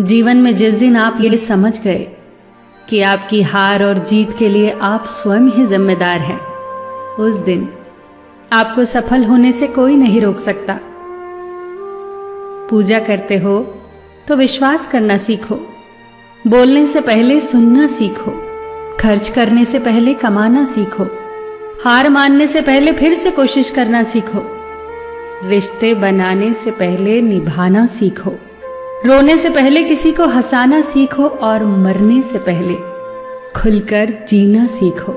जीवन में जिस दिन आप ये समझ गए कि आपकी हार और जीत के लिए आप स्वयं ही जिम्मेदार हैं, उस दिन आपको सफल होने से कोई नहीं रोक सकता। पूजा करते हो तो विश्वास करना सीखो, बोलने से पहले सुनना सीखो, खर्च करने से पहले कमाना सीखो, हार मानने से पहले फिर से कोशिश करना सीखो, रिश्ते बनाने से पहले निभाना सीखो, रोने से पहले किसी को हंसाना सीखो और मरने से पहले खुलकर जीना सीखो।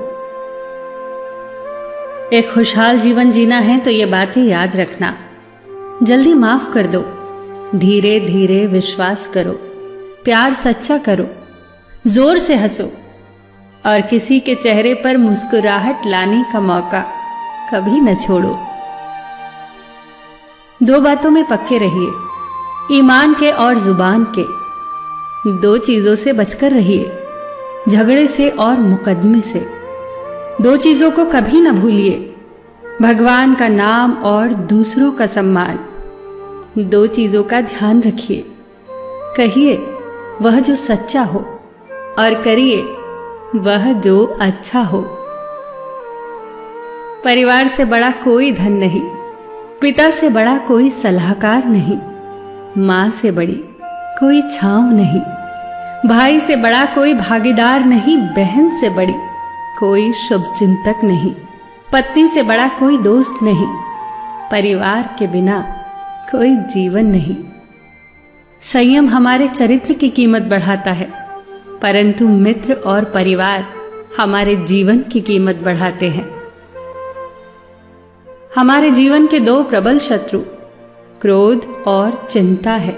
एक खुशहाल जीवन जीना है तो ये बातें याद रखना। जल्दी माफ कर दो, धीरे धीरे विश्वास करो, प्यार सच्चा करो, जोर से हंसो और किसी के चेहरे पर मुस्कुराहट लाने का मौका कभी न छोड़ो। दो बातों में पक्के रहिए, ईमान के और जुबान के। दो चीजों से बचकर रहिए, झगड़े से और मुकदमे से। दो चीजों को कभी न भूलिए, भगवान का नाम और दूसरों का सम्मान। दो चीजों का ध्यान रखिए, कहिए वह जो सच्चा हो और करिए वह जो अच्छा हो। परिवार से बड़ा कोई धन नहीं, पिता से बड़ा कोई सलाहकार नहीं, मां से बड़ी कोई छांव नहीं, भाई से बड़ा कोई भागीदार नहीं, बहन से बड़ी कोई शुभचिंतक नहीं, पत्नी से बड़ा कोई दोस्त नहीं, परिवार के बिना कोई जीवन नहीं। संयम हमारे चरित्र की कीमत बढ़ाता है, परंतु मित्र और परिवार हमारे जीवन की कीमत बढ़ाते हैं। हमारे जीवन के दो प्रबल शत्रु क्रोध और चिंता है।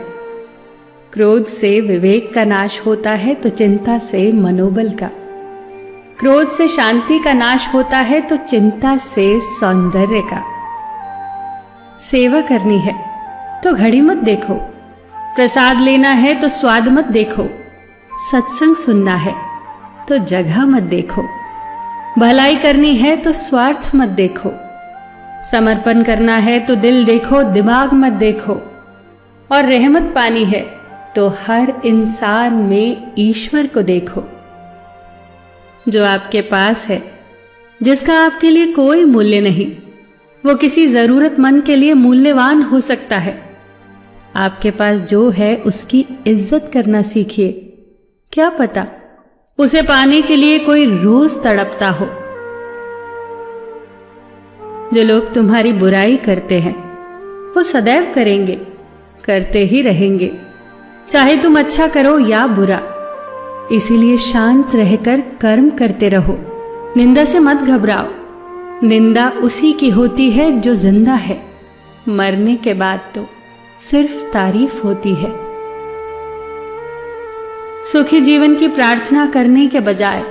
क्रोध से विवेक का नाश होता है तो चिंता से मनोबल का। क्रोध से शांति का नाश होता है तो चिंता से सौंदर्य का। सेवा करनी है तो घड़ी मत देखो, प्रसाद लेना है तो स्वाद मत देखो, सत्संग सुनना है तो जगह मत देखो, भलाई करनी है तो स्वार्थ मत देखो, समर्पण करना है तो दिल देखो, दिमाग मत देखो, और रहमत पानी है तो हर इंसान में ईश्वर को देखो। जो आपके पास है, जिसका आपके लिए कोई मूल्य नहीं, वो किसी जरूरतमंद के लिए मूल्यवान हो सकता है। आपके पास जो है उसकी इज्जत करना सीखिए, क्या पता उसे पाने के लिए कोई रोज तड़पता हो। जो लोग तुम्हारी बुराई करते हैं वो सदैव करेंगे, करते ही रहेंगे, चाहे तुम अच्छा करो या बुरा। इसीलिए शांत रहकर कर्म करते रहो, निंदा से मत घबराओ। निंदा उसी की होती है जो जिंदा है, मरने के बाद तो सिर्फ तारीफ होती है। सुखी जीवन की प्रार्थना करने के बजाय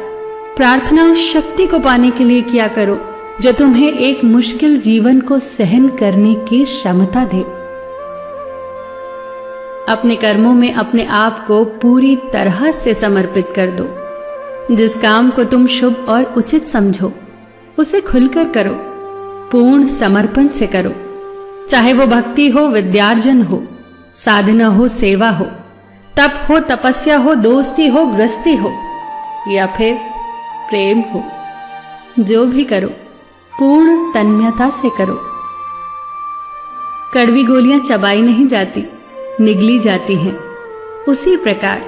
प्रार्थना उस शक्ति को पाने के लिए किया करो जो तुम्हें एक मुश्किल जीवन को सहन करने की क्षमता दे। अपने कर्मों में अपने आप को पूरी तरह से समर्पित कर दो। जिस काम को तुम शुभ और उचित समझो उसे खुलकर करो, पूर्ण समर्पण से करो। चाहे वो भक्ति हो, विद्यार्जन हो, साधना हो, सेवा हो, तप हो, तपस्या हो, दोस्ती हो, गृहस्थी हो या फिर प्रेम हो, जो भी करो पूर्ण तन्मयता से करो। कड़वी गोलियां चबाई नहीं जाती, निगली जाती हैं। उसी प्रकार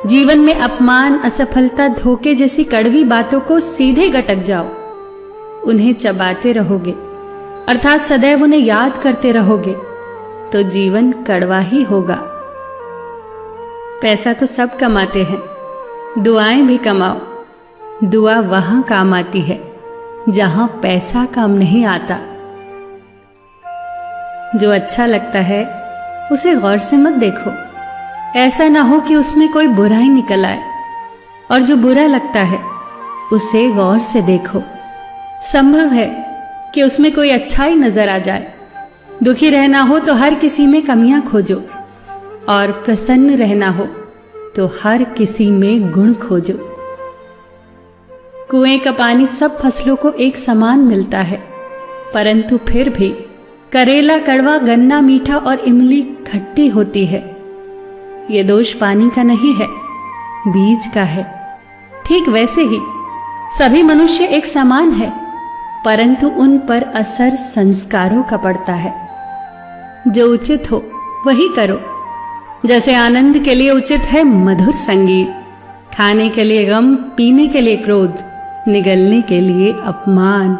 जीवन में अपमान, असफलता, धोखे जैसी कड़वी बातों को सीधे गटक जाओ। उन्हें चबाते रहोगे, अर्थात सदैव उन्हें याद करते रहोगे, तो जीवन कड़वा ही होगा। पैसा तो सब कमाते हैं, दुआएं भी कमाओ। दुआ वहां काम आती है जहां पैसा काम नहीं आता। जो अच्छा लगता है उसे गौर से मत देखो, ऐसा ना हो कि उसमें कोई बुराई निकल आए, और जो बुरा लगता है उसे गौर से देखो। संभव है कि उसमें कोई अच्छाई नजर आ जाए। दुखी रहना हो तो हर किसी में कमियां खोजो, और प्रसन्न रहना हो तो हर किसी में गुण खोजो। कुएं का पानी सब फसलों को एक समान मिलता है, परंतु फिर भी करेला कड़वा, गन्ना मीठा और इमली खट्टी होती है। ये दोष पानी का नहीं है, बीज का है। ठीक वैसे ही सभी मनुष्य एक समान है, परंतु उन पर असर संस्कारों का पड़ता है। जो उचित हो वही करो। जैसे आनंद के लिए उचित है मधुर संगीत, खाने के लिए गम, पीने के लिए क्रोध, निगलने के लिए अपमान,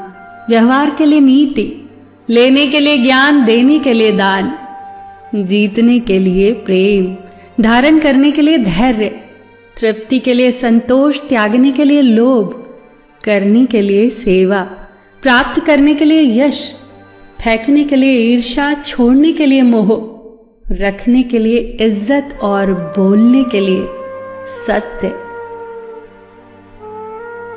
व्यवहार के लिए नीति, लेने के लिए ज्ञान, देने के लिए दान, जीतने के लिए प्रेम, धारण करने के लिए धैर्य, तृप्ति के लिए संतोष, त्यागने के लिए लोभ, करने के लिए सेवा, प्राप्त करने के लिए यश, फेंकने के लिए ईर्ष्या, छोड़ने के लिए मोह, रखने के लिए इज्जत और बोलने के लिए सत्य।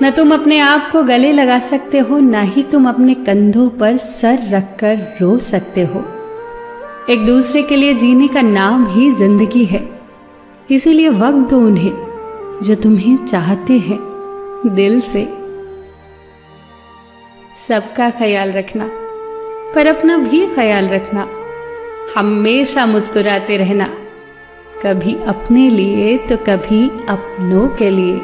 न तुम अपने आप को गले लगा सकते हो, न ही तुम अपने कंधों पर सर रखकर रो सकते हो। एक दूसरे के लिए जीने का नाम ही जिंदगी है। इसीलिए वक्त दो उन्हें जो तुम्हें चाहते हैं दिल से। सबका ख्याल रखना, पर अपना भी ख्याल रखना। हमेशा मुस्कुराते रहना, कभी अपने लिए तो कभी अपनों के लिए।